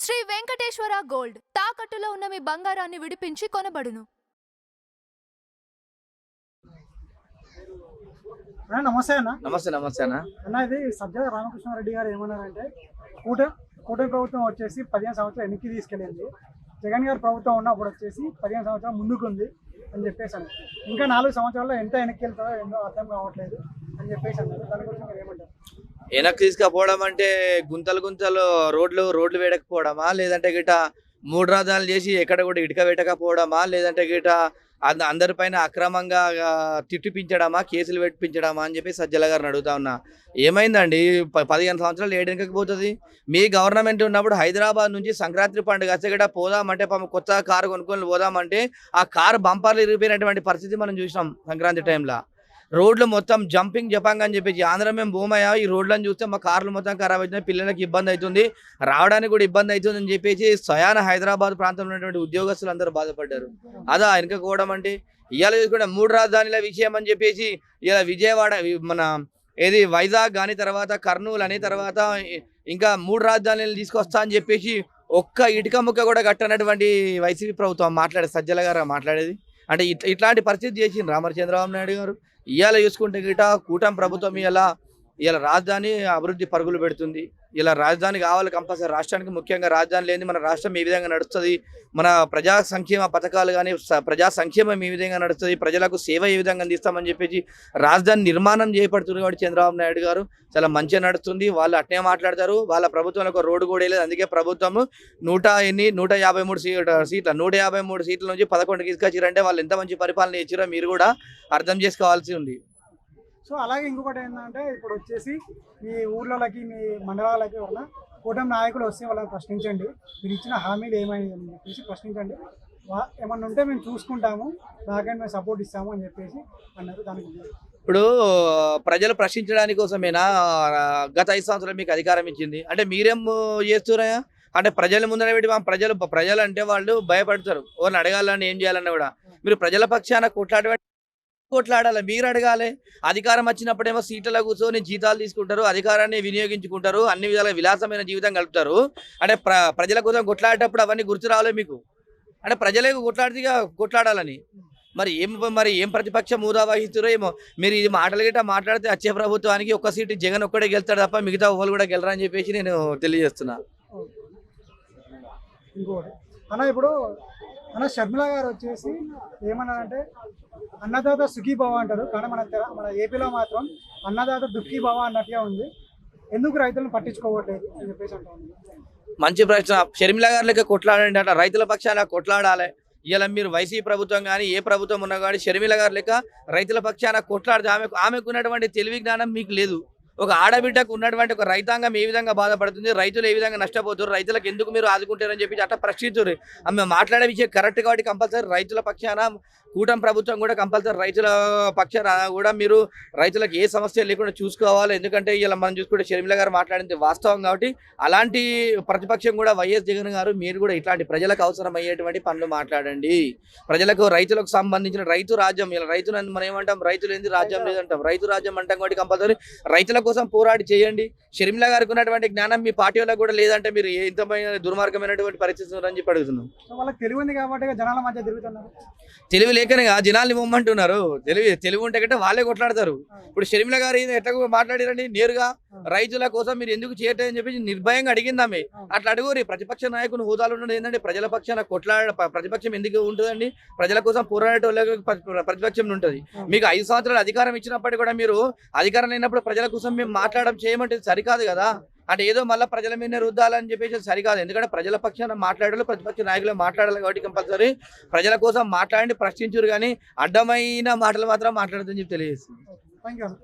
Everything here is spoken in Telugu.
శ్రీ వెంకటేశ్వర గోల్డ్ తాకట్టులో ఉన్న మీ బంగారాన్ని విడిపించి కొనబడును. నమస్తే అన్న. నమస్తే నమస్తే అన్న. ఇది సజ్జల రామకృష్ణారెడ్డి గారు ఏమన్నారంటే కూటమి ప్రభుత్వం వచ్చేసి 15 సంవత్సరాలు వెనక్కి తీసుకెళ్ళింది, జగన్ గారు ప్రభుత్వం ఉన్నప్పుడు వచ్చేసి 15 సంవత్సరాలు ముందుకుంది అని చెప్పేసి అన్నారు. ఇంకా 4 సంవత్సరాల్లో ఎంత వెనక్కి వెళ్తారో ఏందో అర్థం కావట్లేదు అని చెప్పేసి అన్నారు. దాని గురించి మీరు ఏమంటారు? వెనక్కి తీసుకపోవడం అంటే గుంతలు రోడ్లు వేయకపోవడమా, లేదంటే గిట 3 రాజధానులు చేసి ఎక్కడ కూడా ఇటుక పెట్టకపోవడమా, లేదంటే గిట అందరిపైన అక్రమంగా తిట్టిపించడమా, కేసులు పెట్టించడమా అని చెప్పి సజ్జల గారిని అడుగుతా ఉన్నా. ఏమైందండి? 15 సంవత్సరాలు ఏడెనకకి పోతుంది. మీ గవర్నమెంట్ ఉన్నప్పుడు హైదరాబాద్ నుంచి సంక్రాంతి పండుగ అసగడ పోదామంటే కొత్త కారు కొనుక్కొని పోదామంటే ఆ కారు బంపర్లు ఇరిగిపోయినటువంటి పరిస్థితి మనం చూసినాం సంక్రాంతి టైంలో. రోడ్లు మొత్తం జపాంగ్ అని చెప్పేసి ఆంధ్ర మేము భూమయ్యా, ఈ రోడ్లను చూస్తే మా కార్లు మొత్తం ఖరాబ్ అవుతున్నాయి, పిల్లలకి ఇబ్బంది అవుతుంది, రావడానికి కూడా ఇబ్బంది అవుతుంది అని చెప్పేసి స్వయాన హైదరాబాద్ ప్రాంతంలో ఉన్నటువంటి ఉద్యోగస్తులు అందరూ బాధపడ్డారు. అదా వెనకపోవడం అంటే ఇవాళ చూసుకుంటే 3 రాజధానుల విషయం అని చెప్పేసి ఇలా విజయవాడ మన ఏది వైజాగ్ కానీ తర్వాత కర్నూలు అని తర్వాత ఇంకా 3 రాజధానులు తీసుకొస్తా అని చెప్పేసి ఒక్క ఇటుక ముక్క కూడా కట్టనటువంటి వైసీపీ ప్రభుత్వం సజ్జల గారు మాట్లాడేది అంటే ఇట్లాంటి పరిస్థితి చేసింది చంద్రబాబు నాయుడు గారు. ఇవాళ చూసుకుంటే గిట కూటమి ప్రభుత్వం ఇలా రాజధాని అభివృద్ధి పరుగులు పెడుతుంది. ఇలా రాజధాని కావాలి కంపల్సరీ. రాష్ట్రానికి ముఖ్యంగా రాజధాని లేని మన రాష్ట్రం ఏ విధంగా నడుస్తుంది, మన ప్రజా సంక్షేమ పథకాలు కానీ ప్రజా సంక్షేమం ఏ విధంగా నడుస్తుంది, ప్రజలకు సేవ ఏ విధంగా అందిస్తామని చెప్పేసి రాజధాని నిర్మాణం చేపడుతుంది. కాబట్టి చంద్రబాబు నాయుడు గారు చాలా మంచిగా నడుస్తుంది. వాళ్ళు అట్నే మాట్లాడతారు. వాళ్ళ ప్రభుత్వంలో ఒక రోడ్డు కూడా లేదు. అందుకే ప్రభుత్వం 153 సీట్ల 153 సీట్ల నుంచి 11 తీసుకొచ్చారంటే వాళ్ళు ఎంత మంచి పరిపాలన ఇచ్చారో మీరు కూడా అర్థం చేసుకోవాల్సి ఉంది. సో అలాగే ఇంకొకటి ఏంటంటే ఇప్పుడు వచ్చేసి మీ ఊర్లకి మీ మండలాలకి వల్ల కూటమి నాయకులు వస్తే వాళ్ళని ప్రశ్నించండి, మీరు ఇచ్చిన హామీలు ఏమైంది అని చెప్పేసి ప్రశ్నించండి, ఏమన్నా ఉంటే మేము చూసుకుంటాము, నాకైనా మేము సపోర్ట్ ఇస్తాము అని చెప్పేసి అన్నారు. దానికి ఇప్పుడు ప్రజలు ప్రశ్నించడానికి కోసమేనా గత 5 సంవత్సరాలు మీకు అధికారం ఇచ్చింది? అంటే మీరేం చేస్తున్నాయా అంటే ప్రజల ముందర పెట్టి ప్రజలు అంటే వాళ్ళు భయపడతారు. వాళ్ళని అడగాలని ఏం చేయాలన్నా కూడా మీరు ప్రజల పక్షాన కొట్లాడాలి, మీరు అడగాలి. అధికారం వచ్చినప్పుడేమో సీట్లలో కూర్చొని జీతాలు తీసుకుంటారు, అధికారాన్ని వినియోగించుకుంటారు, అన్ని విధాల విలాసమైన జీవితం గడుపుతారు. అంటే ప్రజల కోసం కొట్లాడేటప్పుడు అవన్నీ గుర్తు రాలే మీకు? అంటే ప్రజలే కొట్లాడాలని మరి ఏం ప్రతిపక్షం హోదా వహిస్తారో ఏమో. మీరు ఇది మాట్లాడితే వచ్చే ప్రభుత్వానికి ఒక్క సీటు జగన్ ఒక్కడే గెలుస్తాడు తప్ప మిగతా ఓళ్ళు కూడా గెలరని చెప్పేసి నేను తెలియజేస్తున్నా. ఇంకోటి ఇప్పుడు షర్మిల గారు వచ్చేసి ఏమన్నారంటే అన్నదాత సుఖీభవ అంటారు, కానీ మన ఏపీలో మాత్రం అన్నదాత దుఃఖీభవ అన్నట్టుగా ఉంది. ఎందుకు రైతులను పట్టించుకోవట్లేదు అని చెప్పేసి అంటారు. మంచి ప్రశ్న. షర్మిల గారు లెక్క కొట్లాడండి అట్లా రైతుల పక్షాన కొట్లాడాలి. ఇలా మీరు వైసీపీ ప్రభుత్వం కానీ ఏ ప్రభుత్వం ఉన్నా కానీ షర్మిల గారు లెక్క రైతుల పక్షాన కొట్లాడితే ఆమెకు ఉన్నటువంటి తెలివి జ్ఞానం మీకు లేదు. ఒక ఆడబిడ్డకు ఉన్నటువంటి ఒక రైతాంగం ఏ విధంగా బాధపడుతుంది, రైతులు ఏ విధంగా నష్టపోతారు, రైతులకు ఎందుకు మీరు ఆదుకుంటారని చెప్పి అట్లా ప్రశ్నించారు. ఆమె మాట్లాడే విషయం కరెక్ట్ కాబట్టి కంపల్సరీ రైతుల పక్షాన కూటమి ప్రభుత్వం కూడా కంపల్సరీ రైతుల పక్షాన కూడా మీరు రైతులకు ఏ సమస్య లేకుండా చూసుకోవాలి. ఎందుకంటే ఇలా మనం చూసుకుంటే షర్మిల గారు మాట్లాడింది వాస్తవం కాబట్టి అలాంటి ప్రతిపక్షం కూడా వైఎస్ జగన్ గారు మీరు కూడా ఇట్లాంటి ప్రజలకు అవసరం అయ్యేటువంటి పనులు మాట్లాడండి. రైతులకు సంబంధించిన రైతు రాజ్యం, ఇలా రైతులు మనం ఏమంటాం, రైతులు ఏంది రాజ్యం లేదంటాం, రైతు రాజ్యం అంటాం కాబట్టి కంపల్సరీ రైతుల కోసం పోరాడి చేయండి. షర్మిల గారికి ఉన్నటువంటి జ్ఞానం మీ పార్టీ వాళ్ళకి కూడా లేదంటే మీరు ఎంత దుర్మార్గమైనటువంటి పరిస్థితి ఉందని చెప్పి అడుగుతున్నాం. వాళ్ళకి తెలివి ఉంది కాబట్టి జనాల మధ్య తిరుగుతున్నారు. తెలివి లేకనే జనాలు ఇవ్వమంటున్నారు. తెలివి ఉంటే కంటే వాళ్ళే కొట్లాడతారు. ఇప్పుడు షర్మిల గారు ఎట్లా మాట్లాడారండి, నేరుగా రైతుల కోసం మీరు ఎందుకు చేయటని చెప్పి నిర్భయంగా అడిగిందామే. అట్లా అడుగురి. ప్రతిపక్ష నాయకుని హోదాలు ఉన్నది ఏంటంటే ప్రజల పక్షాన ప్రతిపక్షం ఎందుకు ఉంటుందండి? ప్రజల కోసం పోరాడేటోళ్ళకి ప్రతిపక్షం ఉంటుంది. మీకు 5 సంవత్సరాలు అధికారం ఇచ్చినప్పటికీ కూడా మీరు అధికారం లేనప్పుడు ప్రజల కోసం మేము మాట్లాడడం చేయమంటే సరికాదు కదా. అంటే ఏదో మళ్ళీ ప్రజల మీద రుద్దాలని చెప్పేసి సరికాదు. ఎందుకంటే ప్రజల పక్షాన మాట్లాడాలి, ప్రతిపక్ష నాయకులు మాట్లాడాలి కాబట్టి కంపల్సరీ ప్రజల కోసం మాట్లాడి ప్రశ్నించారు, కానీ అడ్డమైన మాటలు మాత్రం మాట్లాడదని చెప్పి తెలియజేస్తుంది.